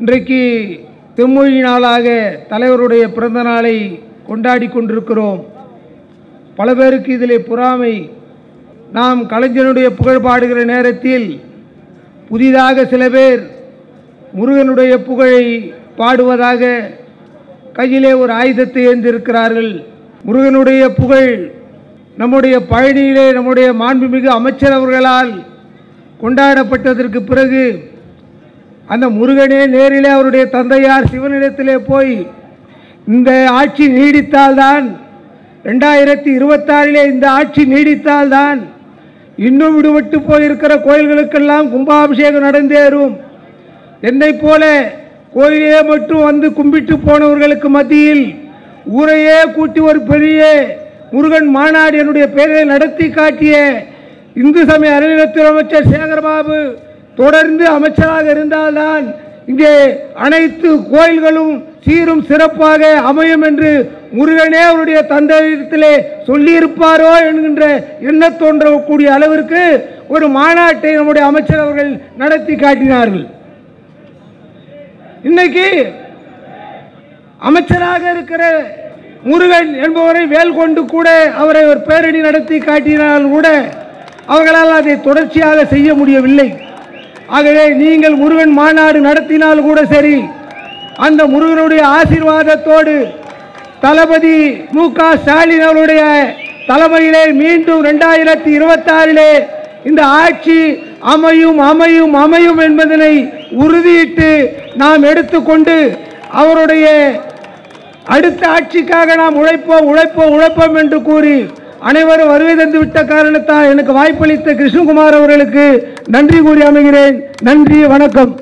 இன்றைக்கு தெம்மொழி நாளாக தலைவருடைய பிறந்த நாளை கொண்டாடி கொண்டிருக்கிறோம். பல பேருக்கு இதிலே பொறாமை. நாம் கலைஞனுடைய புகழ் பாடுகிற நேரத்தில் புதிதாக சில பேர் முருகனுடைய புகழை பாடுவதாக கையிலே ஒரு ஆயுதத்தை ஏந்திருக்கிறார்கள். முருகனுடைய புகழ் நம்முடைய பழனியிலே நம்முடைய மாண்புமிகு அமைச்சர் அவர்களால் கொண்டாடப்பட்டதற்கு பிறகு அந்த முருகனே நேரிலே அவருடைய தந்தையார் சிவனிடத்திலே போய் இந்த ஆட்சி நீடித்தால்தான் 2026 இந்த ஆட்சி நீடித்தால்தான் இன்னும் விடுபட்டு போயிருக்கிற கோயில்களுக்கெல்லாம் கும்பாபிஷேகம் நடந்தேறும். என்னை போல கோயிலே மட்டும் வந்து கும்பிட்டு போனவர்களுக்கு மத்தியில் ஊரையே கூட்டி ஒரு பெரிய முருகன் மாநாடு என்னுடைய பெயரை நடத்தி காட்டிய இந்து சமய அறநிலையத்துறை அமைச்சர் சேகர்பாபு தொடர்ந்து அமைச்சராக இருந்தால்தான் இங்கே அனைத்து கோயில்களும் சீரும் சிறப்பாக அமையும் என்று முருகனே அவருடைய தந்தையிடத்திலே சொல்லியிருப்பாரோ என்கின்ற எண்ணம் தோன்றக்கூடிய அளவிற்கு ஒரு மாநாட்டை நம்முடைய அமைச்சர் அவர்கள் நடத்தி காட்டினார்கள். இன்னைக்கு அமைச்சராக இருக்கிற முருகன் என்பவரை வேல் கொண்டு கூட அவரை ஒரு பேரணி நடத்தி காட்டினால் கூட அவர்களால் அதை தொடர்ச்சியாக செய்ய முடியவில்லை. ஆகவே நீங்கள் முருகன் மாநாடு நடத்தினால் கூட சரி, அந்த முருகனுடைய ஆசீர்வாதத்தோடு தளபதி மு.க. ஸ்டாலின் அவருடைய தலைமையிலே மீண்டும் 2026 இந்த ஆட்சி அமையும் அமையும் அமையும் என்பதனை உறுதியிட்டு நாம் எடுத்துக்கொண்டு அவருடைய அடுத்த ஆட்சிக்காக நாம் உழைப்போம் உழைப்போம் உழைப்போம் என்று கூறி அனைவரும் வருகை தந்து விட்ட காரணத்தால் எனக்கு வாய்ப்பளித்த கிருஷ்ணகுமார் அவர்களுக்கு நன்றி கூறி அமைகிறேன். நன்றி, வணக்கம்.